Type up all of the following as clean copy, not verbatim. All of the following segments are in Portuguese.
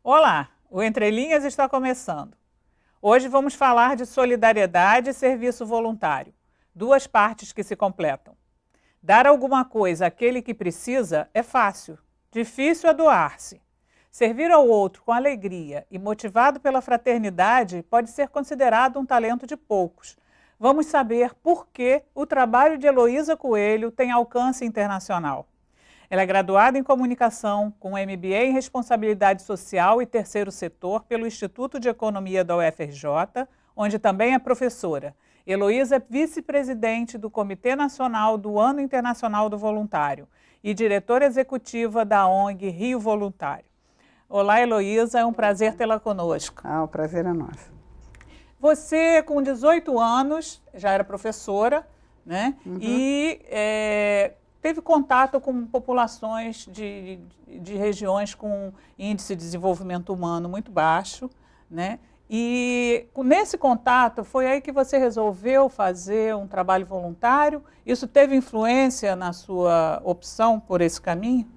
Olá, o Entre Linhas está começando. Hoje vamos falar de solidariedade e serviço voluntário, duas partes que se completam. Dar alguma coisa àquele que precisa é fácil, difícil é doar-se. Servir ao outro com alegria e motivado pela fraternidade pode ser considerado um talento de poucos. Vamos saber por que o trabalho de Heloísa Coelho tem alcance internacional. Ela é graduada em Comunicação, com MBA em Responsabilidade Social e Terceiro Setor pelo Instituto de Economia da UFRJ, onde também é professora. Heloísa é vice-presidente do Comitê Nacional do Ano Internacional do Voluntário e diretora executiva da ONG Rio Voluntário. Olá, Heloísa, é um prazer tê-la conosco. O prazer é nosso. Você, com 18 anos, já era professora, né? E teve contato com populações de regiões com índice de desenvolvimento humano muito baixo, né? E nesse contato, foi aí que você resolveu fazer um trabalho voluntário? Isso teve influência na sua opção por esse caminho?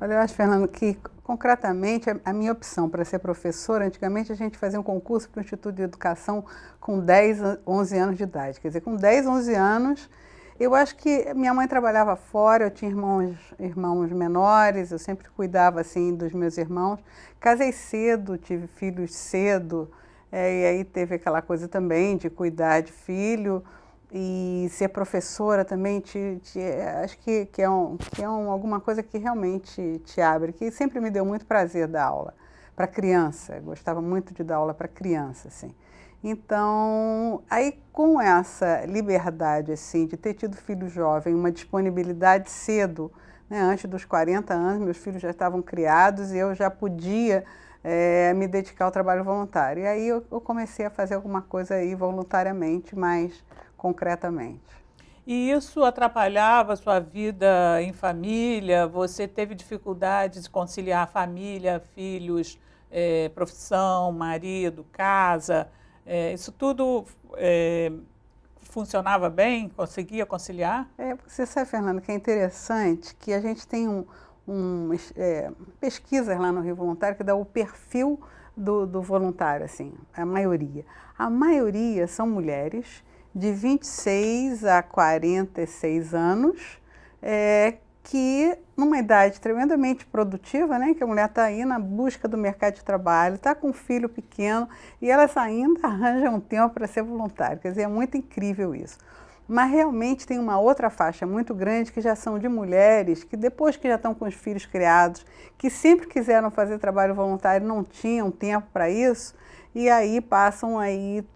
Olha, eu acho, Fernando, que concretamente a minha opção para ser professora, antigamente a gente fazia um concurso para o Instituto de Educação com 10, 11 anos de idade. Quer dizer, com 10, 11 anos, eu acho que minha mãe trabalhava fora, eu tinha irmãos menores, eu sempre cuidava assim dos meus irmãos. Casei cedo, tive filhos cedo, e aí teve aquela coisa também de cuidar de filho. E ser professora também acho que é alguma coisa que realmente te abre, que sempre me deu muito prazer dar aula para criança, eu gostava muito de dar aula para criança, assim. Então, aí com essa liberdade, assim, de ter tido filho jovem, uma disponibilidade cedo, né, antes dos 40 anos, meus filhos já estavam criados e eu já podia me dedicar ao trabalho voluntário. E aí eu comecei a fazer alguma coisa aí voluntariamente, mas concretamente. E isso atrapalhava a sua vida em família? Você teve dificuldades de conciliar família, filhos, profissão, marido, casa? Isso tudo funcionava bem? Conseguia conciliar? Você sabe, Fernando, que é interessante que a gente tem pesquisas lá no Rio Voluntário que dá o perfil do voluntário, assim, a maioria. A maioria são mulheres de 26 a 46 anos, que numa idade tremendamente produtiva, né, que a mulher está aí na busca do mercado de trabalho, está com um filho pequeno e elas ainda arranjam tempo para ser voluntária. Quer dizer, é muito incrível isso. Mas realmente tem uma outra faixa muito grande que já são de mulheres que depois que já estão com os filhos criados, que sempre quiseram fazer trabalho voluntário, não tinham tempo para isso, e aí passam a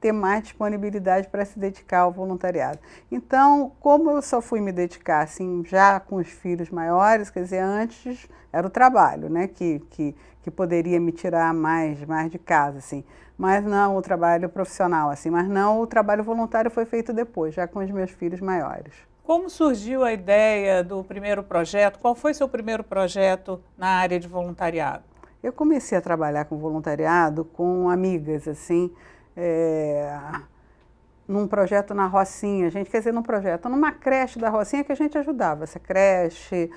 ter mais disponibilidade para se dedicar ao voluntariado. Então, como eu só fui me dedicar assim, já com os filhos maiores, quer dizer, antes era o trabalho, né, que poderia me tirar mais de casa, assim, mas não o trabalho profissional, assim, mas não o trabalho voluntário foi feito depois, já com os meus filhos maiores. Como surgiu a ideia do primeiro projeto? Qual foi seu primeiro projeto na área de voluntariado? Eu comecei a trabalhar com voluntariado com amigas, assim, num projeto na Rocinha, numa creche da Rocinha que a gente ajudava. Essa creche,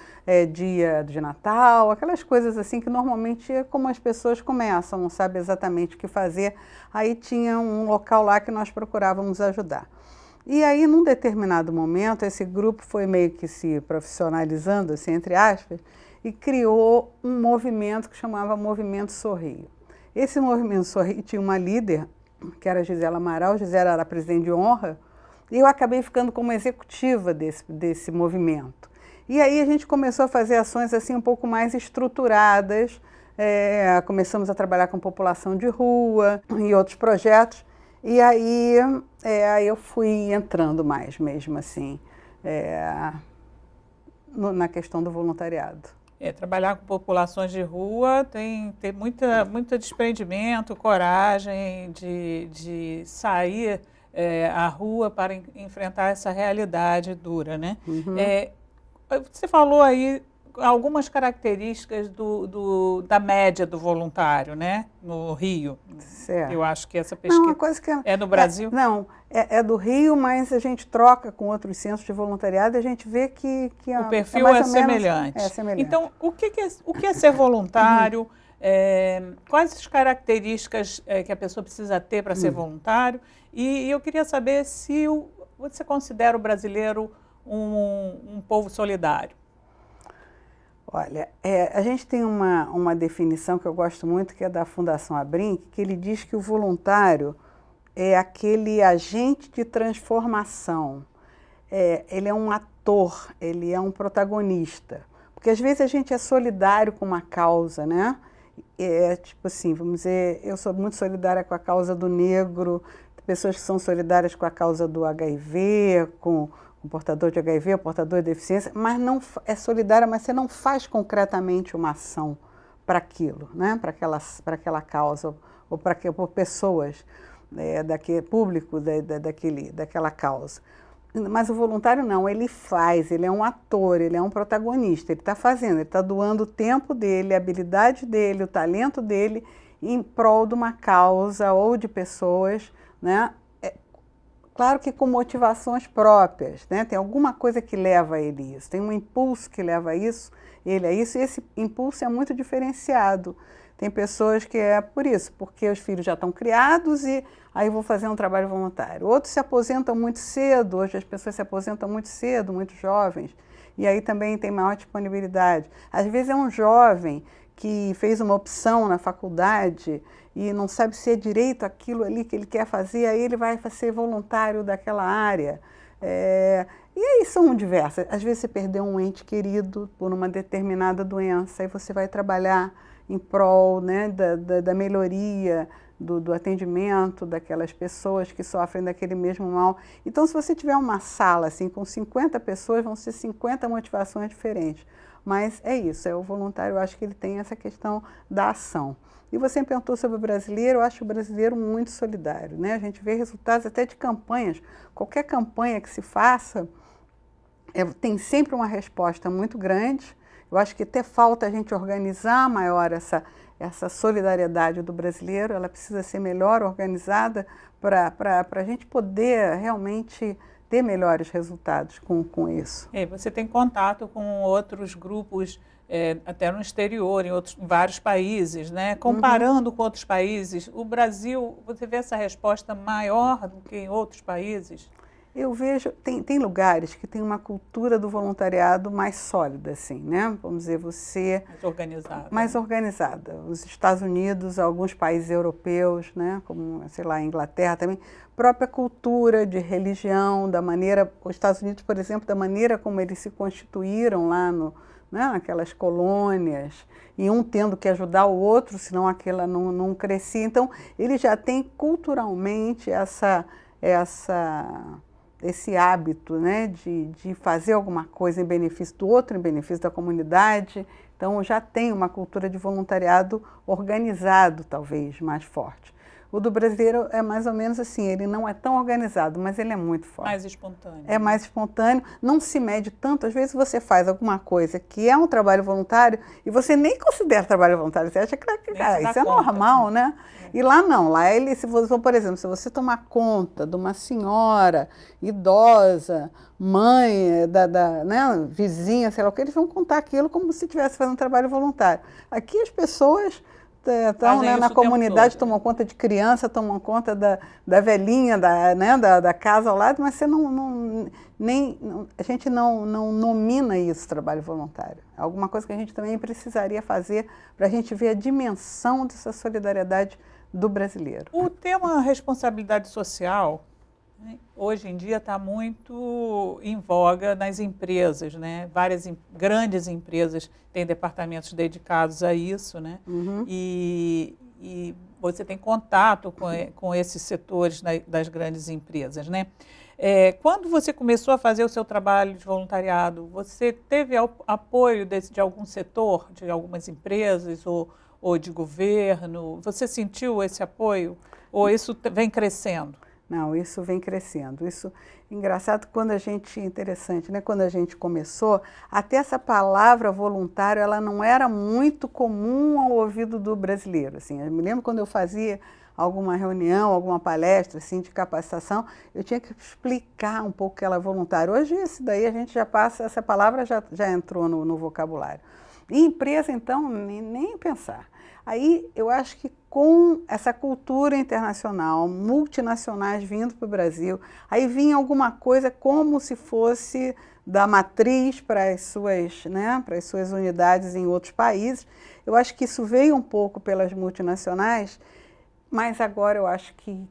dia de Natal, aquelas coisas assim que normalmente é como as pessoas começam, não sabem exatamente o que fazer. Aí tinha um local lá que nós procurávamos ajudar. E aí, num determinado momento, esse grupo foi meio que se profissionalizando, assim, entre aspas, e criou um movimento que chamava Movimento Sorrio. Esse Movimento Sorrio tinha uma líder, que era a Gisela Amaral. Gisela era a presidente de honra, e eu acabei ficando como executiva desse movimento. E aí a gente começou a fazer ações assim um pouco mais estruturadas, começamos a trabalhar com população de rua e outros projetos, e aí eu fui entrando mais mesmo assim na questão do voluntariado. Trabalhar com populações de rua tem muito desprendimento, coragem de sair à rua para enfrentar essa realidade dura, né? Você falou aí algumas características da média do voluntário, né? No Rio. Certo. Eu acho que essa pesquisa não, uma coisa que é no Brasil? É do Rio, mas a gente troca com outros centros de voluntariado e a gente vê que o perfil é semelhante. É semelhante. Então, o que é ser voluntário? Quais as características que a pessoa precisa ter para ser voluntário? E eu queria saber se você considera o brasileiro um povo solidário. Olha, a gente tem uma definição que eu gosto muito, que é da Fundação Abrinq, que ele diz que o voluntário é aquele agente de transformação. Ele é um ator, ele é um protagonista. Porque às vezes a gente é solidário com uma causa, né? Tipo assim, vamos dizer, eu sou muito solidária com a causa do negro, pessoas que são solidárias com a causa do HIV, com o portador de HIV, o portador de deficiência, mas não é solidária, mas você não faz concretamente uma ação para aquilo, né? Para aquela causa, ou por pessoas, público daquela causa. Mas o voluntário não, ele faz, ele é um ator, ele é um protagonista, ele está fazendo, ele está doando o tempo dele, a habilidade dele, o talento dele em prol de uma causa ou de pessoas, né? Claro que com motivações próprias, né? Tem alguma coisa que leva ele a isso, tem um impulso que leva ele a isso, e esse impulso é muito diferenciado. Tem pessoas que é por isso, porque os filhos já estão criados e aí vou fazer um trabalho voluntário. Outros se aposentam muito cedo, hoje as pessoas se aposentam muito cedo, muito jovens, e aí também tem maior disponibilidade. Às vezes é um jovem que fez uma opção na faculdade e não sabe se é direito aquilo ali que ele quer fazer, aí ele vai ser voluntário daquela área. E aí são diversas. Às vezes você perdeu um ente querido por uma determinada doença, aí você vai trabalhar em prol, né, da melhoria, do atendimento daquelas pessoas que sofrem daquele mesmo mal. Então, se você tiver uma sala assim, com 50 pessoas, vão ser 50 motivações diferentes. Mas é isso, o voluntário, eu acho que ele tem essa questão da ação. E você me perguntou sobre o brasileiro, eu acho o brasileiro muito solidário, né? A gente vê resultados até de campanhas. Qualquer campanha que se faça, tem sempre uma resposta muito grande. Eu acho que até falta a gente organizar maior essa solidariedade do brasileiro, ela precisa ser melhor organizada para a gente poder realmente ter melhores resultados com isso. Você tem contato com outros grupos, até no exterior, em vários países, né? Comparando com outros países, o Brasil, você vê essa resposta maior do que em outros países? Eu vejo, tem lugares que tem uma cultura do voluntariado mais sólida, assim, né? Vamos dizer, mais organizada. Mais organizada. Os Estados Unidos, alguns países europeus, né? Como, sei lá, a Inglaterra também. Própria cultura de religião, da maneira... Os Estados Unidos, por exemplo, da maneira como eles se constituíram lá naquelas colônias, e um tendo que ajudar o outro, senão aquela não crescia. Então, ele já tem culturalmente esse hábito, né, de fazer alguma coisa em benefício do outro, em benefício da comunidade. Então, já tem uma cultura de voluntariado organizado, talvez, mais forte. O do brasileiro é mais ou menos assim, ele não é tão organizado, mas ele é muito forte. Mais espontâneo. É mais espontâneo, não se mede tanto. Às vezes você faz alguma coisa que é um trabalho voluntário e você nem considera trabalho voluntário, você acha que isso é normal, né? E lá não, lá por exemplo, se você tomar conta de uma senhora idosa, mãe, né, vizinha, sei lá o que, eles vão contar aquilo como se estivesse fazendo um trabalho voluntário. Aqui as pessoas estão, né, na comunidade, tomam conta de criança, tomam conta da velhinha, da casa ao lado, mas você a gente não nomina isso, trabalho voluntário. É alguma coisa que a gente também precisaria fazer para a gente ver a dimensão dessa solidariedade do brasileiro. O tema responsabilidade social, né, hoje em dia está muito em voga nas empresas, né? Várias grandes empresas têm departamentos dedicados a isso, né? E você tem contato com esses setores das grandes empresas, né? Quando você começou a fazer o seu trabalho de voluntariado, você teve apoio de algum setor, de algumas empresas ou de governo? Você sentiu esse apoio? Ou isso vem crescendo? Não, isso vem crescendo. Isso engraçado interessante, né? Quando a gente começou, até essa palavra voluntário, ela não era muito comum ao ouvido do brasileiro. Assim, eu me lembro quando eu fazia alguma reunião, alguma palestra assim, de capacitação, eu tinha que explicar um pouco que ela é voluntário. Hoje, isso daí a gente já passa, essa palavra já entrou no vocabulário. E empresa, então, nem pensar. Aí eu acho que com essa cultura internacional, multinacionais vindo para o Brasil, aí vinha alguma coisa como se fosse da matriz para as suas, né, para as suas unidades em outros países. Eu acho que isso veio um pouco pelas multinacionais, mas agora eu acho que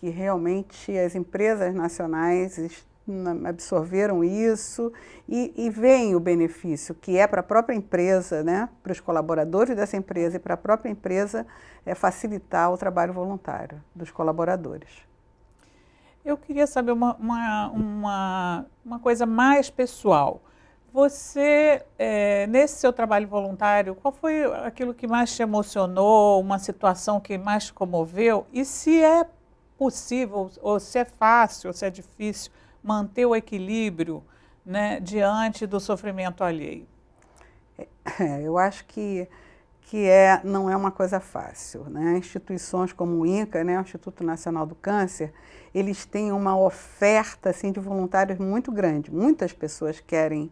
realmente as empresas nacionais absorveram isso e veem o benefício que é para a própria empresa, né, para os colaboradores dessa empresa e para a própria empresa, facilitar o trabalho voluntário dos colaboradores. Eu queria saber uma coisa mais pessoal. Você, nesse seu trabalho voluntário, qual foi aquilo que mais te emocionou, uma situação que mais te comoveu? E se é possível, ou se é fácil, ou se é difícil, manter o equilíbrio, né, diante do sofrimento alheio? Eu acho que não é uma coisa fácil, né? Instituições como o INCA, né, o Instituto Nacional do Câncer, eles têm uma oferta assim, de voluntários muito grande. Muitas pessoas querem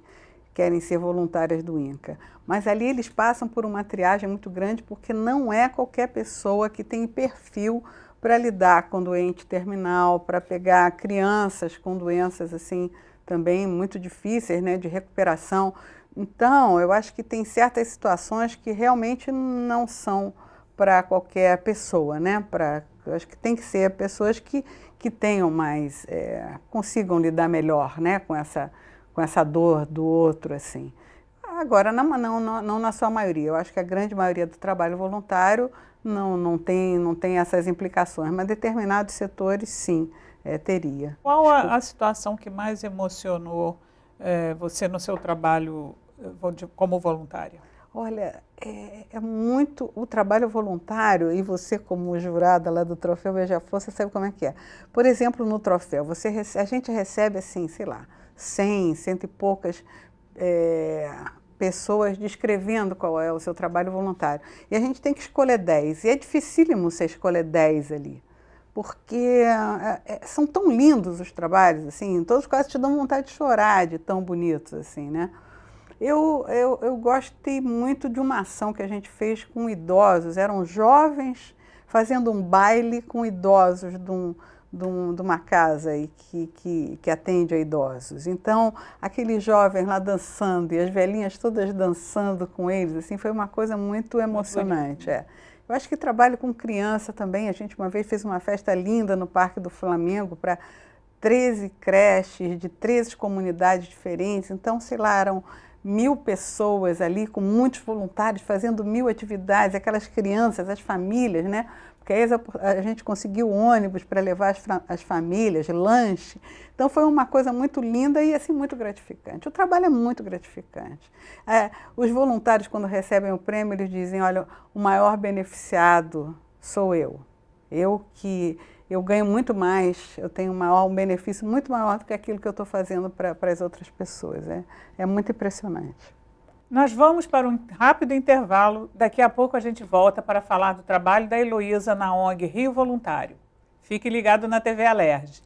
ser voluntárias do INCA, mas ali eles passam por uma triagem muito grande porque não é qualquer pessoa que tem perfil para lidar com doente terminal, para pegar crianças com doenças assim também muito difíceis, né, de recuperação. Então, eu acho que tem certas situações que realmente não são para qualquer pessoa, né? Eu acho que tem que ser pessoas que tenham mais, consigam lidar melhor, né, com essa dor do outro, assim. Agora, não na sua maioria. Eu acho que a grande maioria do trabalho voluntário não tem essas implicações, mas determinados setores, sim, teria. Qual a situação que mais emocionou você no seu trabalho como voluntária? Olha, muito o trabalho voluntário, e você como jurada lá do Troféu Beija-Flor, você sabe como é que é. Por exemplo, no troféu, a gente recebe assim, sei lá, 100 e poucas pessoas descrevendo qual é o seu trabalho voluntário. E a gente tem que escolher 10, e é dificílimo você escolher 10 ali, porque são tão lindos os trabalhos, assim, em todos os casos te dão vontade de chorar de tão bonitos, assim, né? Eu gostei muito de uma ação que a gente fez com idosos, eram jovens fazendo um baile com idosos de uma casa aí que atende a idosos. Então, aqueles jovens lá dançando e as velhinhas todas dançando com eles, assim, foi uma coisa muito emocionante. Eu acho que trabalho com criança também. A gente uma vez fez uma festa linda no Parque do Flamengo para 13 creches de 13 comunidades diferentes. Então, sei lá, eram 1000 pessoas ali, com muitos voluntários, fazendo 1000 atividades, aquelas crianças, as famílias, né? Porque aí a gente conseguiu ônibus para levar as famílias, lanche. Então foi uma coisa muito linda e assim muito gratificante. O trabalho é muito gratificante. Os voluntários, quando recebem o prêmio, eles dizem, olha, o maior beneficiado sou eu. Eu ganho muito mais, eu tenho um benefício muito maior do que aquilo que eu estou fazendo para as outras pessoas. É muito impressionante. Nós vamos para um rápido intervalo. Daqui a pouco a gente volta para falar do trabalho da Heloísa na ONG Rio Voluntário. Fique ligado na TV Alerj.